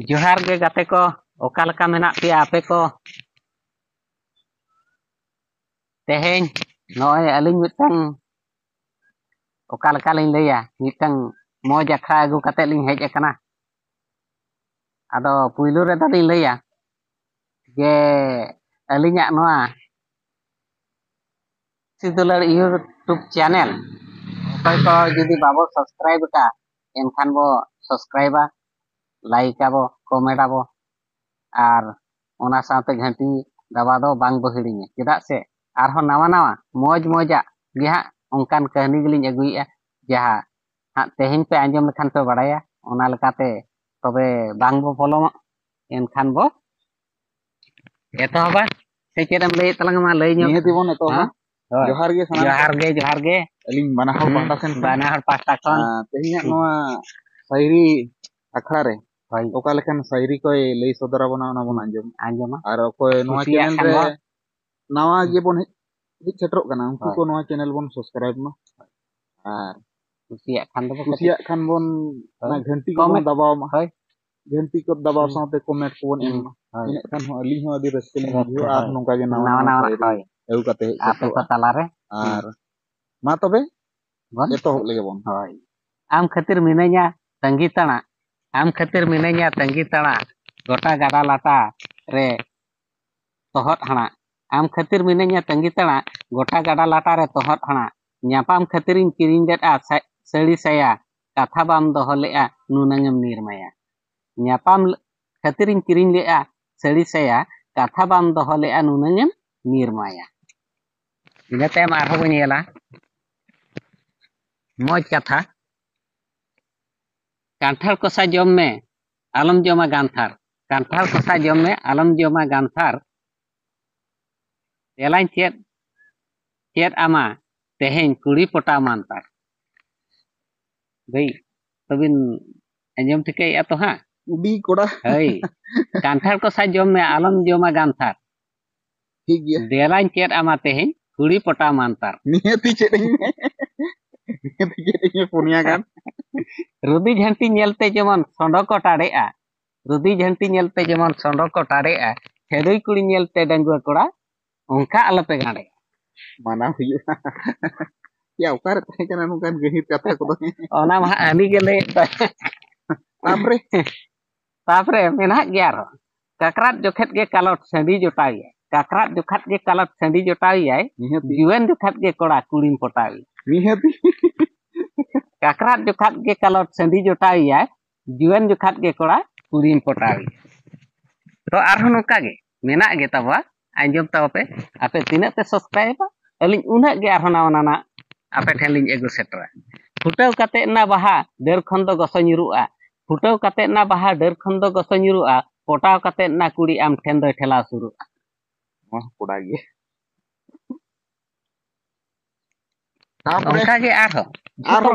जोहार गे गाते को ओका लका मेना पिया आपे को तेहेñ नॉय अलिंग मिटंग ओका लका लिंग लैया मिटंग मौज अखड़ा अगु कते लिंग हेज अकना आदो पुइलु रे लिंग लैया जे अलिंगा नोआ सिदुलर यूट्यूब चैनल ओकय को जुदी बाबो सब्सक्राइब का एनखान बो सब्सक्राइबा लाइक आबो कमेंट आबो और ओना साथे घंटी दबा दो बांग बहिड़िया चेदा से आरहो नवा नवा मौज मौजा गे हाँ ओंकान कहनी गिलिंग अगुइया जहाँ हाँ तेहेñ पे आंजम लेखान पे बड़ाया ओना लेकाते तबे बांग बो फॉलो एनखान बो एतहबा से चेदम लay तलंग मा लay ᱧᱚᱜ निहति बोन एतहबा जोहार गे अलिंग बाना हर पास्ता खन तेहेñ नोआ शायरी अखड़ा रे ओका लेखान शायरी को लay सदरा बना ओना बोन आंजम और ओकोय नोआ चैनल रे नवा गे बोन हिट सेटरोग कना उनको को नोआ चैनल बोन सब्सक्राइब मा और कुसिया खान बोन ना घंटी को बोन दबाव मा घंटी को दबाव साथे कमेंट को बोन एम मा इने खान हो अली हो आदि रस्ते लिंग बुझो और नोका गे नवा नवा एउ काते आपे को ताला रे और मा तबे एतो होग लेगे बोन आम खातिर मिनैया तंगी ताना आम खातिर मिनैया तंगी ताना गोटा गाडा लाटा रे तोहत हणा आम खातिर मिनैया तंगी ताना गोटा गाडा लाटा रे तोहत हणा ᱧᱟᱯᱟᱢ खातिरिन किरिंग लेदा सड़ी साया कथा बाम दोहो लेआ नुनंगम निर्माया ᱧᱟᱯᱟᱢ खातिरिन किरिंग लेआ सड़ी साया कथा बाम दोहो लेआ नुनंगम निर्माया इना तायम आरहो बो नेला मौज कथा कांठार कोसा जम में आलम जमा गांथार कांठार कोसा जम में आलम जमा गांथार तेलाइन चेद आमा तेहेñ कुड़ी पोटा मानतार गई तबिन अंजम ठिकैया तो हाँ उडी कोड़ा हई कांठार कोसा जम में आलम जमा गांथार ठीक गया देलाइन चेद आमा तेहेñ कुड़ी पोटा मानतार निहति चेदेñ पुनिया गान रुदी झंटी नेलते जेमन सोंडो को टाड़ेआ रुदी झंटी नेलते जेमन सोंडो को टाड़ेआ खेदुई कुड़ी नेलते डंगुआ कोड़ा उनका अलपे गाड़े माना हुआ या उकार तहे कना नुकान गहिर कथा को ओना मा आनी गेले तापरे मेना गया रो काकरात जोखत गे कालट संडी जोटाई काकरात जोखत गे कालट संडी जोटाई जीवन जोखत गे कोड़ा कुड़ीम पोटाई निहति काकरात जोखत गे कालट संडी जोटाई जीवन जोखत गे कोड़ा कुड़ीम पोटाई तो आरहो नोका गे मेना गे तबा आंजम तापे आपे तिना पे सब्सक्राइब अलिंग उना गे आरहो नाना आपे ठेन लिंग एगु सेटरा फुटाव काते ना बाहा डेर खन दो गसो निरुआ फुटाव काते ना बाहा डेर खन दो गसो निरुआ पोटाव काते ना कुड़ी आम ठेन दो ठेला सुरुआ मा कोड़ा गे ओंका गे आरहो